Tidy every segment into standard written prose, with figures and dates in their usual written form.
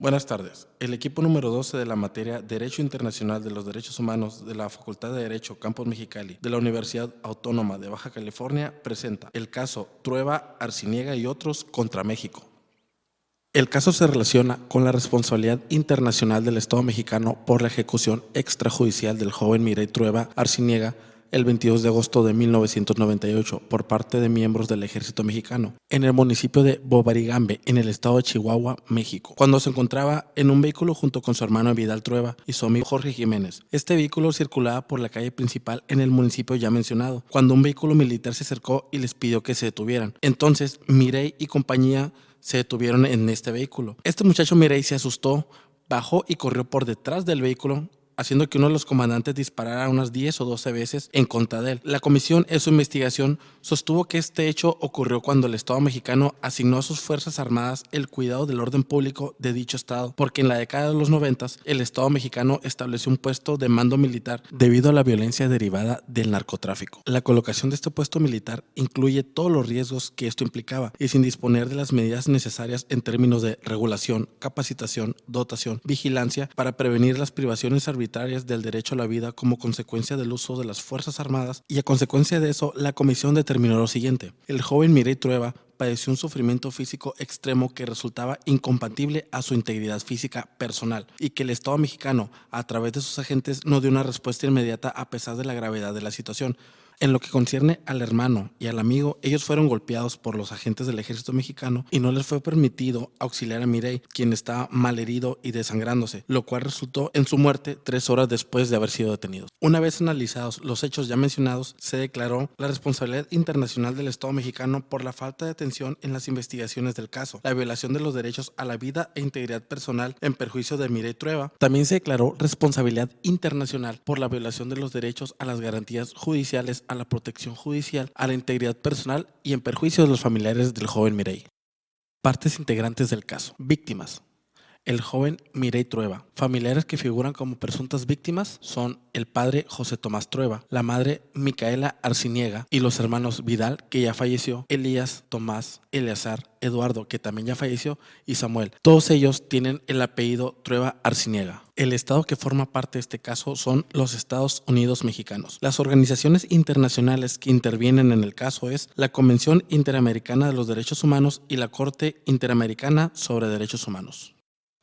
Buenas tardes. El equipo número 12 de la materia Derecho Internacional de los Derechos Humanos de la Facultad de Derecho Campus Mexicali de la Universidad Autónoma de Baja California presenta el caso Trueba, Arciniega y otros contra México. El caso se relaciona con la responsabilidad internacional del Estado mexicano por la ejecución extrajudicial del joven Mirai Trueba Arciniega el 22 de agosto de 1998 por parte de miembros del Ejército Mexicano en el municipio de Bobarigambe, en el estado de Chihuahua, México, cuando se encontraba en un vehículo junto con su hermano Vidal Trueba y su amigo Jorge Jiménez. Este vehículo circulaba por la calle principal en el municipio ya mencionado, cuando un vehículo militar se acercó y les pidió que se detuvieran. Entonces, Mirai y compañía se detuvieron en este vehículo. Este muchacho Mirai se asustó, bajó y corrió por detrás del vehículo, haciendo que uno de los comandantes disparara unas 10 o 12 veces en contra de él. La comisión en su investigación sostuvo que este hecho ocurrió cuando el Estado mexicano asignó a sus Fuerzas Armadas el cuidado del orden público de dicho Estado, porque en la década de los 90 el Estado mexicano estableció un puesto de mando militar debido a la violencia derivada del narcotráfico. La colocación de este puesto militar incluye todos los riesgos que esto implicaba y sin disponer de las medidas necesarias en términos de regulación, capacitación, dotación, vigilancia para prevenir las privaciones arbitrarias del derecho a la vida como consecuencia del uso de las Fuerzas Armadas, y a consecuencia de eso la comisión determinó lo siguiente: el joven Mirai Trueba padeció un sufrimiento físico extremo que resultaba incompatible a su integridad física personal y que el Estado mexicano, a través de sus agentes, no dio una respuesta inmediata a pesar de la gravedad de la situación. En lo que concierne al hermano y al amigo, ellos fueron golpeados por los agentes del ejército mexicano y no les fue permitido auxiliar a Mirai, quien estaba malherido y desangrándose, lo cual resultó en su muerte 3 horas después de haber sido detenidos. Una vez analizados los hechos ya mencionados, se declaró la responsabilidad internacional del Estado mexicano por la falta de atención en las investigaciones del caso, la violación de los derechos a la vida e integridad personal en perjuicio de Mirai Trueba. También se declaró responsabilidad internacional por la violación de los derechos a las garantías judiciales, a la protección judicial, a la integridad personal y en perjuicio de los familiares del joven Mirai. Partes integrantes del caso. Víctimas: el joven Mirai Trueba. Familiares que figuran como presuntas víctimas son el padre José Tomás Trueba, la madre Micaela Arciniega y los hermanos Vidal, que ya falleció, Elías, Tomás, Eleazar, Eduardo, que también ya falleció, y Samuel. Todos ellos tienen el apellido Trueba Arciniega. El estado que forma parte de este caso son los Estados Unidos mexicanos. Las organizaciones internacionales que intervienen en el caso es la Convención Interamericana de los Derechos Humanos y la Corte Interamericana sobre Derechos Humanos.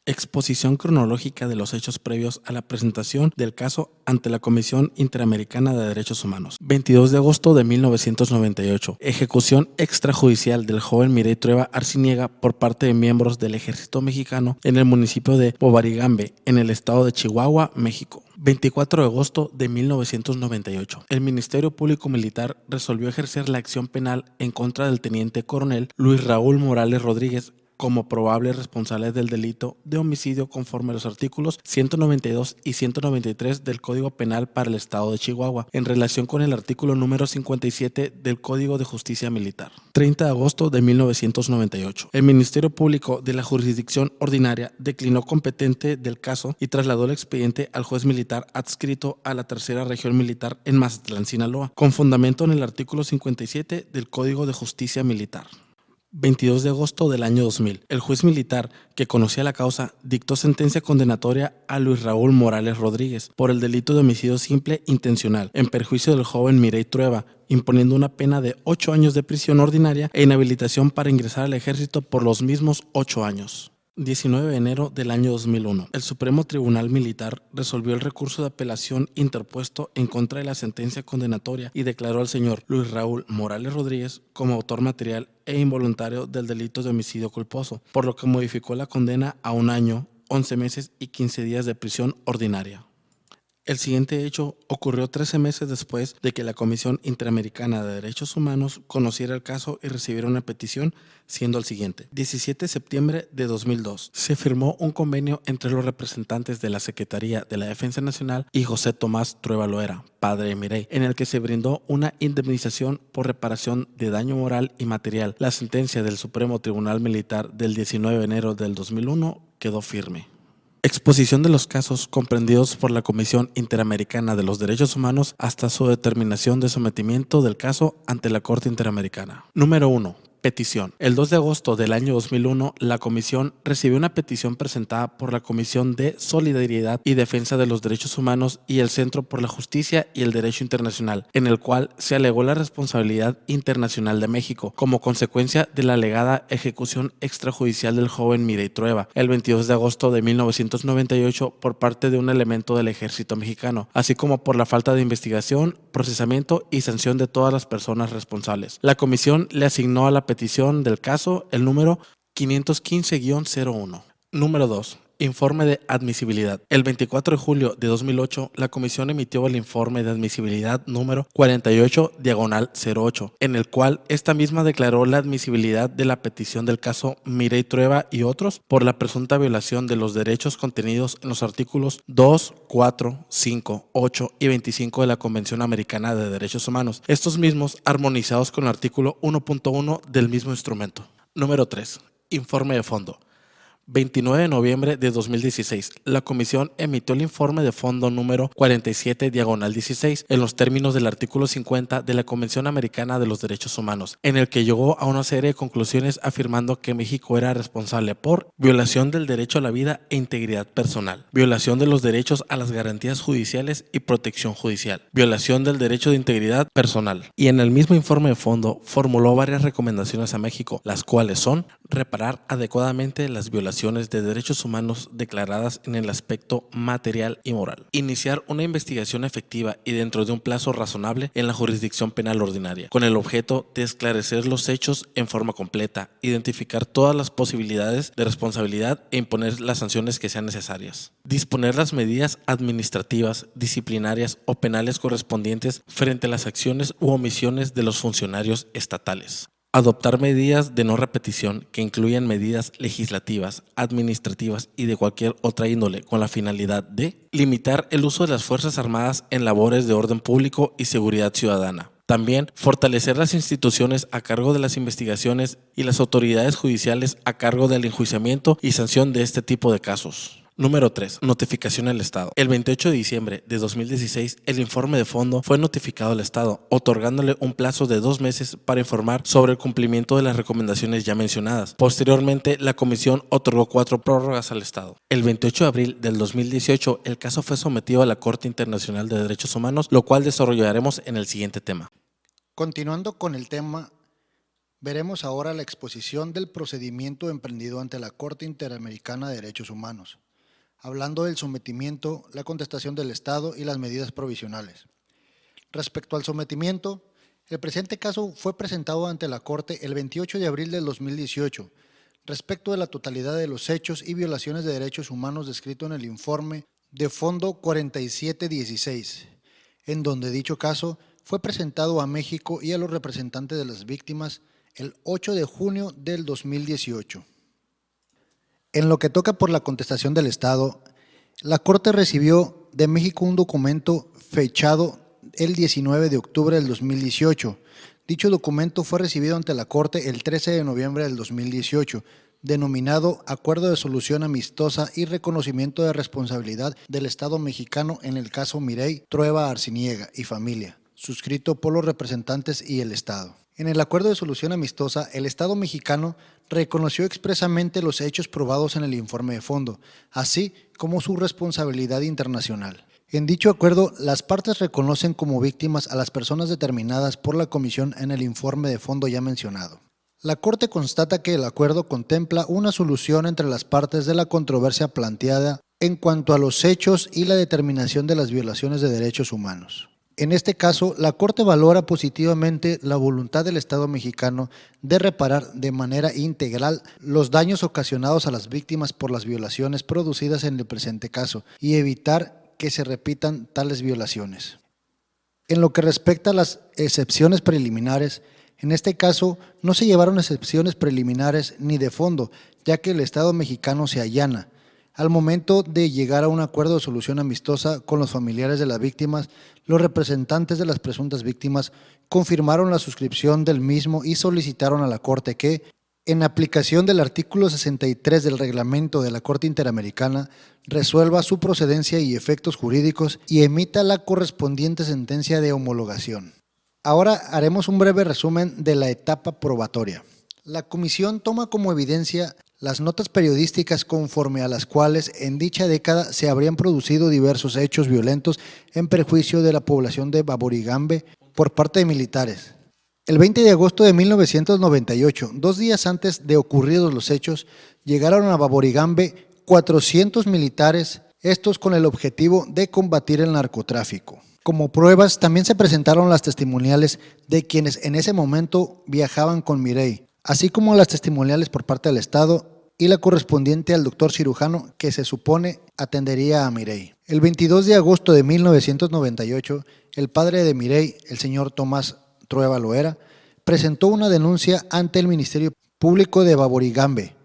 Exposición cronológica de los hechos previos a la presentación del caso ante la Comisión Interamericana de Derechos Humanos. 22 de agosto de 1998. Ejecución extrajudicial del joven Mirai Trueba Arciniega por parte de miembros del Ejército Mexicano en el municipio de Bobarigambe, en el estado de Chihuahua, México. 24 de agosto de 1998. El Ministerio Público Militar resolvió ejercer la acción penal en contra del teniente coronel Luis Raúl Morales Rodríguez como probable responsable del delito de homicidio conforme a los artículos 192 y 193 del Código Penal para el Estado de Chihuahua, en relación con el artículo número 57 del Código de Justicia Militar. 30 de agosto de 1998. El Ministerio Público de la Jurisdicción Ordinaria declinó competente del caso y trasladó el expediente al juez militar adscrito a la Tercera Región Militar en Mazatlán, Sinaloa, con fundamento en el artículo 57 del Código de Justicia Militar. 22 de agosto del año 2000. El juez militar que conocía la causa dictó sentencia condenatoria a Luis Raúl Morales Rodríguez por el delito de homicidio simple intencional en perjuicio del joven Mirai Trueba, imponiendo una pena de 8 años de prisión ordinaria e inhabilitación para ingresar al ejército por los mismos 8 años. 19 de enero del año 2001. El Supremo Tribunal Militar resolvió el recurso de apelación interpuesto en contra de la sentencia condenatoria y declaró al señor Luis Raúl Morales Rodríguez como autor material e involuntario del delito de homicidio culposo, por lo que modificó la condena a 1 año, 11 meses y 15 días de prisión ordinaria. El siguiente hecho ocurrió 13 meses después de que la Comisión Interamericana de Derechos Humanos conociera el caso y recibiera una petición, siendo el siguiente. 17 de septiembre de 2002. Se firmó un convenio entre los representantes de la Secretaría de la Defensa Nacional y José Tomás Trueba Loera, padre de Mirai, en el que se brindó una indemnización por reparación de daño moral y material. La sentencia del Supremo Tribunal Militar del 19 de enero del 2001 quedó firme. Exposición de los casos comprendidos por la Comisión Interamericana de los Derechos Humanos hasta su determinación de sometimiento del caso ante la Corte Interamericana. Número 1. Petición. El 2 de agosto del año 2001, la Comisión recibió una petición presentada por la Comisión de Solidaridad y Defensa de los Derechos Humanos y el Centro por la Justicia y el Derecho Internacional, en el cual se alegó la responsabilidad internacional de México como consecuencia de la alegada ejecución extrajudicial del joven Miray Trueba el 22 de agosto de 1998 por parte de un elemento del ejército mexicano, así como por la falta de investigación, procesamiento y sanción de todas las personas responsables. La Comisión le asignó a la petición del caso el número 515-01. Número 2. Informe de admisibilidad. El 24 de julio de 2008, la Comisión emitió el informe de admisibilidad número 48/08, en el cual esta misma declaró la admisibilidad de la petición del caso Miray Trueba y otros por la presunta violación de los derechos contenidos en los artículos 2, 4, 5, 8 y 25 de la Convención Americana de Derechos Humanos, estos mismos armonizados con el artículo 1.1 del mismo instrumento. Número 3. Informe de fondo. 29 de noviembre de 2016, la Comisión emitió el informe de fondo número 47/16 en los términos del artículo 50 de la Convención Americana de los Derechos Humanos, en el que llegó a una serie de conclusiones afirmando que México era responsable por violación del derecho a la vida e integridad personal, violación de los derechos a las garantías judiciales y protección judicial, violación del derecho de integridad personal. Y en el mismo informe de fondo formuló varias recomendaciones a México, las cuales son reparar adecuadamente las violaciones de derechos humanos declaradas en el aspecto material y moral, iniciar una investigación efectiva y dentro de un plazo razonable en la jurisdicción penal ordinaria, con el objeto de esclarecer los hechos en forma completa, identificar todas las posibilidades de responsabilidad e imponer las sanciones que sean necesarias, disponer las medidas administrativas, disciplinarias o penales correspondientes frente a las acciones u omisiones de los funcionarios estatales. Adoptar medidas de no repetición que incluyan medidas legislativas, administrativas y de cualquier otra índole con la finalidad de limitar el uso de las Fuerzas Armadas en labores de orden público y seguridad ciudadana. También fortalecer las instituciones a cargo de las investigaciones y las autoridades judiciales a cargo del enjuiciamiento y sanción de este tipo de casos. Número 3. Notificación al Estado. El 28 de diciembre de 2016, el informe de fondo fue notificado al Estado, otorgándole un plazo de 2 meses para informar sobre el cumplimiento de las recomendaciones ya mencionadas. Posteriormente, la Comisión otorgó 4 prórrogas al Estado. El 28 de abril del 2018, el caso fue sometido a la Corte Internacional de Derechos Humanos, lo cual desarrollaremos en el siguiente tema. Continuando con el tema, veremos ahora la exposición del procedimiento emprendido ante la Corte Interamericana de Derechos Humanos, hablando del sometimiento, la contestación del Estado y las medidas provisionales. Respecto al sometimiento, el presente caso fue presentado ante la Corte el 28 de abril del 2018, respecto de la totalidad de los hechos y violaciones de derechos humanos descrito en el informe de fondo 4716, en donde dicho caso fue presentado a México y a los representantes de las víctimas el 8 de junio del 2018. En lo que toca por la contestación del Estado, la Corte recibió de México un documento fechado el 19 de octubre del 2018. Dicho documento fue recibido ante la Corte el 13 de noviembre del 2018, denominado Acuerdo de Solución Amistosa y Reconocimiento de Responsabilidad del Estado Mexicano en el caso Miray Trueba Arciniega y familia, suscrito por los representantes y el Estado. En el Acuerdo de Solución Amistosa, el Estado mexicano reconoció expresamente los hechos probados en el informe de fondo, así como su responsabilidad internacional. En dicho acuerdo, las partes reconocen como víctimas a las personas determinadas por la Comisión en el informe de fondo ya mencionado. La Corte constata que el acuerdo contempla una solución entre las partes de la controversia planteada en cuanto a los hechos y la determinación de las violaciones de derechos humanos. En este caso, la Corte valora positivamente la voluntad del Estado mexicano de reparar de manera integral los daños ocasionados a las víctimas por las violaciones producidas en el presente caso y evitar que se repitan tales violaciones. En lo que respecta a las excepciones preliminares, en este caso no se llevaron excepciones preliminares ni de fondo, ya que el Estado mexicano se allana. Al momento de llegar a un acuerdo de solución amistosa con los familiares de las víctimas, los representantes de las presuntas víctimas confirmaron la suscripción del mismo y solicitaron a la Corte que, en aplicación del artículo 63 del reglamento de la Corte Interamericana, resuelva su procedencia y efectos jurídicos y emita la correspondiente sentencia de homologación. Ahora haremos un breve resumen de la etapa probatoria. La comisión toma como evidencia las notas periodísticas conforme a las cuales en dicha década se habrían producido diversos hechos violentos en perjuicio de la población de Baborigambe por parte de militares. El 20 de agosto de 1998, 2 días antes de ocurridos los hechos, llegaron a Baborigambe 400 militares, estos con el objetivo de combatir el narcotráfico. Como pruebas también se presentaron las testimoniales de quienes en ese momento viajaban con Mireille, así como las testimoniales por parte del Estado y la correspondiente al doctor cirujano que se supone atendería a Mireille. El 22 de agosto de 1998, el padre de Mireille, el señor Tomás Trueba Loera, presentó una denuncia ante el Ministerio Público de Baborigambe,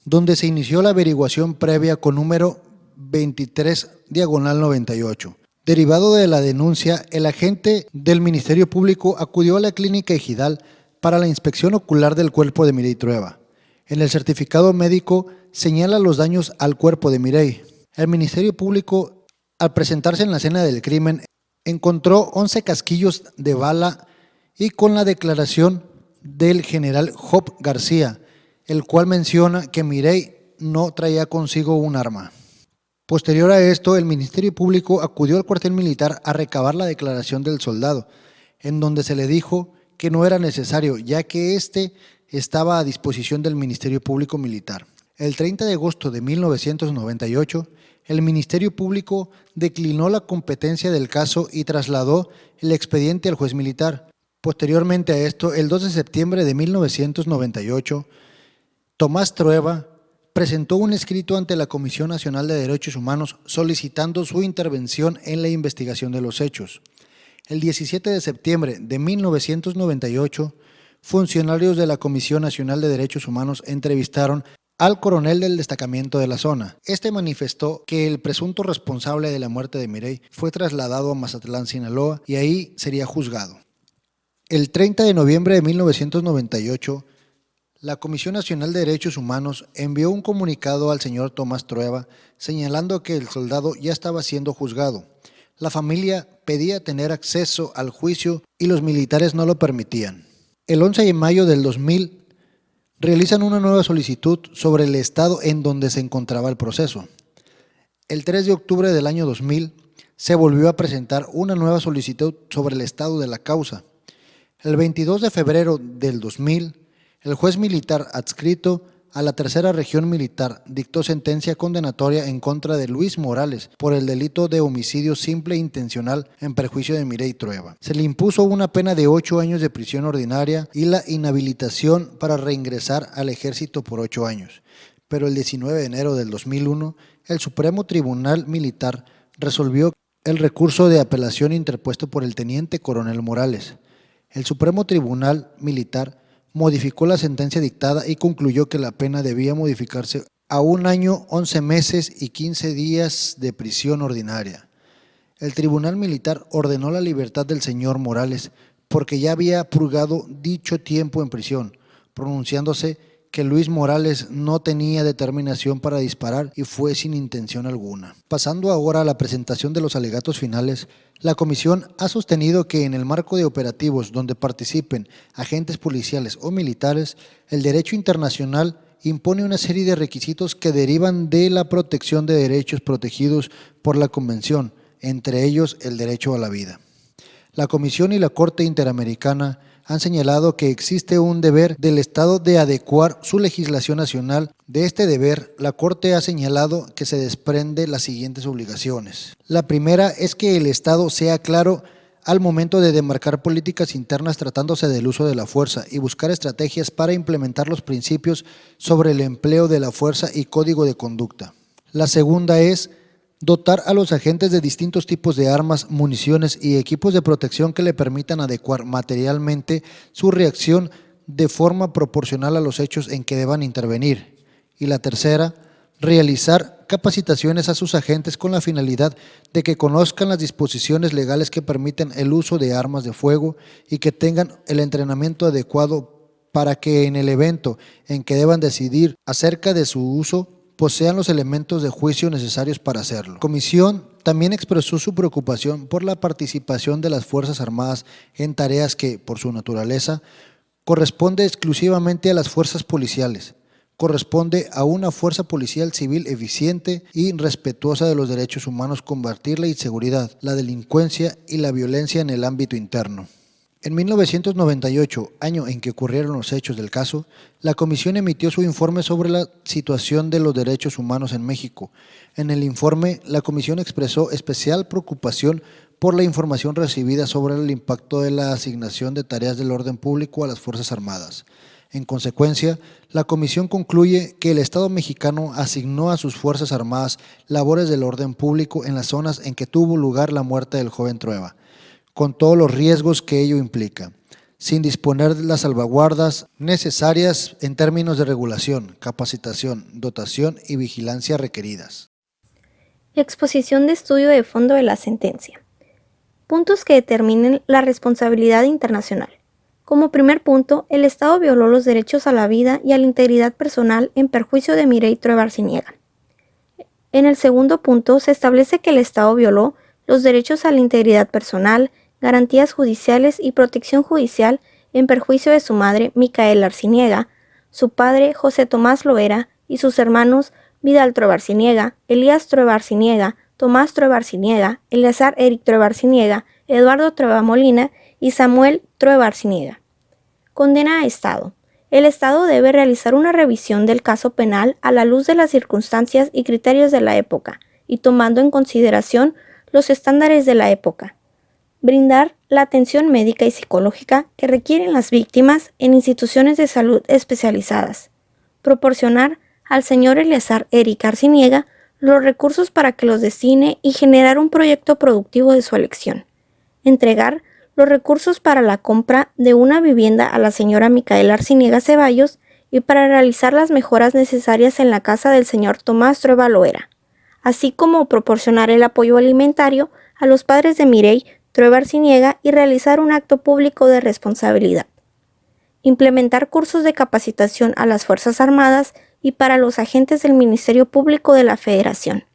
donde se inició la averiguación previa con número 23/98. Derivado de la denuncia, el agente del Ministerio Público acudió a la clínica Ejidal para la inspección ocular del cuerpo de Mireille Trueba. En el certificado médico señala los daños al cuerpo de Mireille. El Ministerio Público, al presentarse en la escena del crimen, encontró 11 casquillos de bala y con la declaración del general Job García, el cual menciona que Mireille no traía consigo un arma. Posterior a esto, el Ministerio Público acudió al cuartel militar a recabar la declaración del soldado, en donde se le dijo que no era necesario, ya que éste estaba a disposición del Ministerio Público Militar. El 30 de agosto de 1998, el Ministerio Público declinó la competencia del caso y trasladó el expediente al juez militar. Posteriormente a esto, el 2 de septiembre de 1998, Tomás Trueba presentó un escrito ante la Comisión Nacional de Derechos Humanos solicitando su intervención en la investigación de los hechos. El 17 de septiembre de 1998, funcionarios de la Comisión Nacional de Derechos Humanos entrevistaron al coronel del destacamento de la zona. Este manifestó que el presunto responsable de la muerte de Mireille fue trasladado a Mazatlán, Sinaloa, y ahí sería juzgado. El 30 de noviembre de 1998, la Comisión Nacional de Derechos Humanos envió un comunicado al señor Tomás Trueba señalando que el soldado ya estaba siendo juzgado. La familia pedía tener acceso al juicio y los militares no lo permitían. El 11 de mayo del 2000 realizan una nueva solicitud sobre el estado en donde se encontraba el proceso. El 3 de octubre del año 2000 se volvió a presentar una nueva solicitud sobre el estado de la causa. El 22 de febrero del 2000, el juez militar adscrito a la Tercera Región Militar dictó sentencia condenatoria en contra de Luis Morales por el delito de homicidio simple e intencional en perjuicio de Mireille Trueba. Se le impuso una pena de 8 años de prisión ordinaria y la inhabilitación para reingresar al ejército por 8 años. Pero el 19 de enero del 2001, el Supremo Tribunal Militar resolvió el recurso de apelación interpuesto por el teniente coronel Morales. El Supremo Tribunal Militar modificó la sentencia dictada y concluyó que la pena debía modificarse a 1 año, 11 meses y 15 días de prisión ordinaria. El Tribunal Militar ordenó la libertad del señor Morales porque ya había purgado dicho tiempo en prisión, pronunciándose que Luis Morales no tenía determinación para disparar y fue sin intención alguna. Pasando ahora a la presentación de los alegatos finales, la comisión ha sostenido que en el marco de operativos donde participen agentes policiales o militares, el derecho internacional impone una serie de requisitos que derivan de la protección de derechos protegidos por la Convención, entre ellos el derecho a la vida. La Comisión y la Corte Interamericana han señalado que existe un deber del Estado de adecuar su legislación nacional. De este deber, la Corte ha señalado que se desprende las siguientes obligaciones. La primera es que el Estado sea claro al momento de demarcar políticas internas tratándose del uso de la fuerza y buscar estrategias para implementar los principios sobre el empleo de la fuerza y código de conducta. La segunda es dotar a los agentes de distintos tipos de armas, municiones y equipos de protección que le permitan adecuar materialmente su reacción de forma proporcional a los hechos en que deban intervenir. Y la tercera, realizar capacitaciones a sus agentes con la finalidad de que conozcan las disposiciones legales que permiten el uso de armas de fuego y que tengan el entrenamiento adecuado para que en el evento en que deban decidir acerca de su uso posean los elementos de juicio necesarios para hacerlo. La Comisión también expresó su preocupación por la participación de las Fuerzas Armadas en tareas que, por su naturaleza, corresponde exclusivamente a las fuerzas policiales. Corresponde a una fuerza policial civil eficiente y respetuosa de los derechos humanos combatir la inseguridad, la delincuencia y la violencia en el ámbito interno. En 1998, año en que ocurrieron los hechos del caso, la Comisión emitió su informe sobre la situación de los derechos humanos en México. En el informe, la Comisión expresó especial preocupación por la información recibida sobre el impacto de la asignación de tareas del orden público a las Fuerzas Armadas. En consecuencia, la Comisión concluye que el Estado mexicano asignó a sus Fuerzas Armadas labores del orden público en las zonas en que tuvo lugar la muerte del joven Trueba, con todos los riesgos que ello implica, sin disponer de las salvaguardas necesarias en términos de regulación, capacitación, dotación y vigilancia requeridas. Exposición de estudio de fondo de la sentencia. Puntos que determinen la responsabilidad internacional. Como primer punto, el Estado violó los derechos a la vida y a la integridad personal en perjuicio de Mireille Trueba Arciniega. En el segundo punto, se establece que el Estado violó los derechos a la integridad personal, garantías judiciales y protección judicial en perjuicio de su madre, Micaela Arciniega, su padre, José Tomás Loera, y sus hermanos Vidal Trueba Arciniega, Elías Trueba Arciniega, Tomás Trueba Arciniega, Eleazar Eric Trueba Arciniega, Eduardo Trueba Molina y Samuel Trueba Arciniega. Condena a Estado. El Estado debe realizar una revisión del caso penal a la luz de las circunstancias y criterios de la época y tomando en consideración los estándares de la época. Brindar la atención médica y psicológica que requieren las víctimas en instituciones de salud especializadas. Proporcionar al señor Eleazar Eric Arciniega los recursos para que los destine y generar un proyecto productivo de su elección. Entregar los recursos para la compra de una vivienda a la señora Micaela Arciniega Ceballos y para realizar las mejoras necesarias en la casa del señor Tomás Trueba Loera, así como proporcionar el apoyo alimentario a los padres de Mireille Trueba Arciniega y realizar un acto público de responsabilidad. Implementar cursos de capacitación a las Fuerzas Armadas y para los agentes del Ministerio Público de la Federación.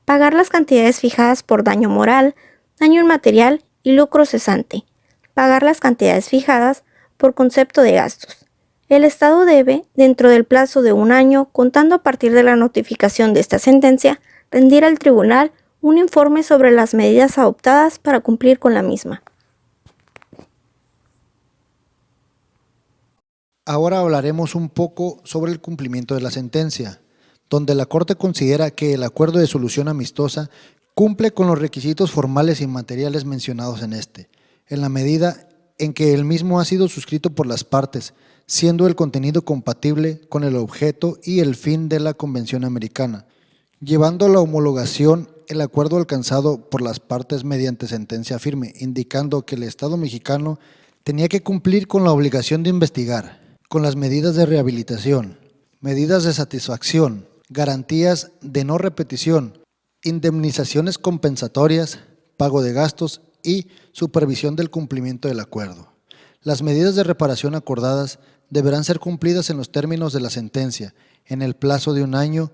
Pagar las cantidades fijadas por daño moral, daño inmaterial y lucro cesante. Pagar las cantidades fijadas por concepto de gastos. El Estado debe, dentro del plazo de 1 año, contando a partir de la notificación de esta sentencia, rendir al tribunal un informe sobre las medidas adoptadas para cumplir con la misma. Ahora hablaremos un poco sobre el cumplimiento de la sentencia, donde la Corte considera que el acuerdo de solución amistosa cumple con los requisitos formales y materiales mencionados en este, en la medida en que el mismo ha sido suscrito por las partes, siendo el contenido compatible con el objeto y el fin de la Convención Americana, llevando a la homologación el acuerdo alcanzado por las partes mediante sentencia firme, indicando que el Estado mexicano tenía que cumplir con la obligación de investigar, con las medidas de rehabilitación, medidas de satisfacción, garantías de no repetición, indemnizaciones compensatorias, pago de gastos y supervisión del cumplimiento del acuerdo. Las medidas de reparación acordadas deberán ser cumplidas en los términos de la sentencia, en el plazo de 1 año,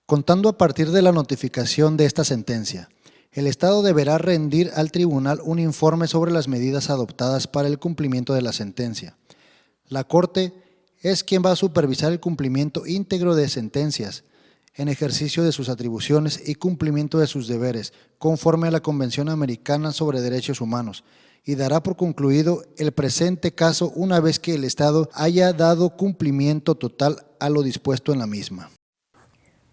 contando a partir de la notificación de esta sentencia. El Estado deberá rendir al tribunal un informe sobre las medidas adoptadas para el cumplimiento de la sentencia. La Corte es quien va a supervisar el cumplimiento íntegro de sentencias, en ejercicio de sus atribuciones y cumplimiento de sus deberes, conforme a la Convención Americana sobre Derechos Humanos, y dará por concluido el presente caso una vez que el Estado haya dado cumplimiento total a lo dispuesto en la misma.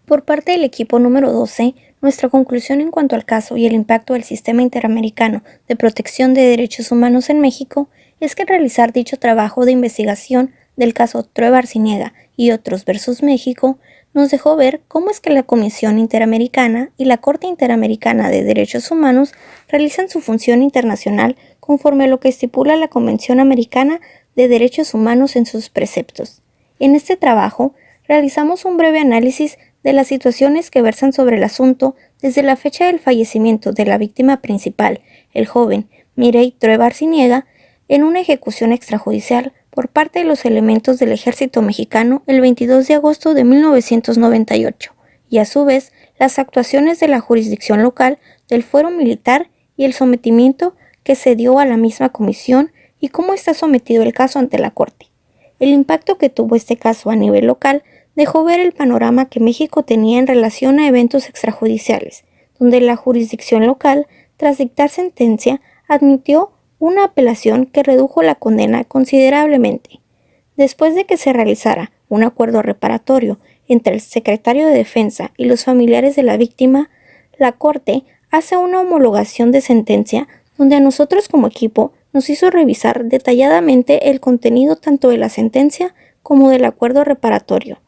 Por parte del equipo número 12, nuestra conclusión en cuanto al caso y el impacto del Sistema Interamericano de Protección de Derechos Humanos en México es que al realizar dicho trabajo de investigación del caso Trueba Arciniega y otros versus México, nos dejó ver cómo es que la Comisión Interamericana y la Corte Interamericana de Derechos Humanos realizan su función internacional conforme a lo que estipula la Convención Americana de Derechos Humanos en sus preceptos. En este trabajo, realizamos un breve análisis de las situaciones que versan sobre el asunto desde la fecha del fallecimiento de la víctima principal, el joven Mireille Trueba Arciniega, en una ejecución extrajudicial por parte de los elementos del Ejército Mexicano el 22 de agosto de 1998, y a su vez las actuaciones de la jurisdicción local del fuero militar y el sometimiento que se dio a la misma comisión y cómo está sometido el caso ante la Corte. El impacto que tuvo este caso a nivel local dejó ver el panorama que México tenía en relación a eventos extrajudiciales, donde la jurisdicción local, tras dictar sentencia, admitió una apelación que redujo la condena considerablemente. Después de que se realizara un acuerdo reparatorio entre el secretario de Defensa y los familiares de la víctima, la Corte hace una homologación de sentencia donde a nosotros como equipo nos hizo revisar detalladamente el contenido tanto de la sentencia como del acuerdo reparatorio.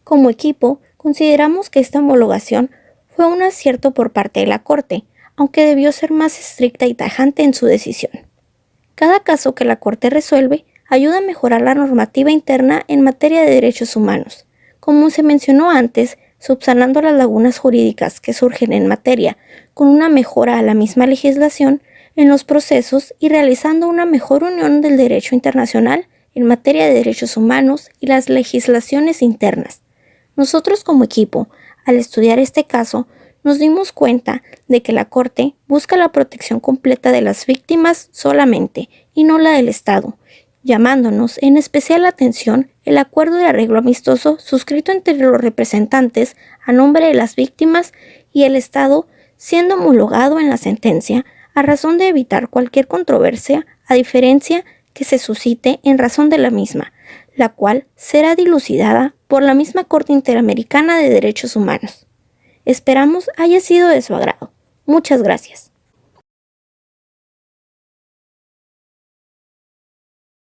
Como equipo, consideramos que esta homologación fue un acierto por parte de la Corte, aunque debió ser más estricta y tajante en su decisión. Cada caso que la Corte resuelve ayuda a mejorar la normativa interna en materia de derechos humanos. Como se mencionó antes, subsanando las lagunas jurídicas que surgen en materia, con una mejora a la misma legislación en los procesos y realizando una mejor unión del derecho internacional en materia de derechos humanos y las legislaciones internas. Nosotros como equipo, al estudiar este caso, nos dimos cuenta de que la Corte busca la protección completa de las víctimas solamente y no la del Estado, llamándonos en especial la atención el acuerdo de arreglo amistoso suscrito entre los representantes a nombre de las víctimas y el Estado, siendo homologado en la sentencia a razón de evitar cualquier controversia, a diferencia que se suscite en razón de la misma, la cual será dilucidada por la misma Corte Interamericana de Derechos Humanos. Esperamos haya sido de su agrado. Muchas gracias.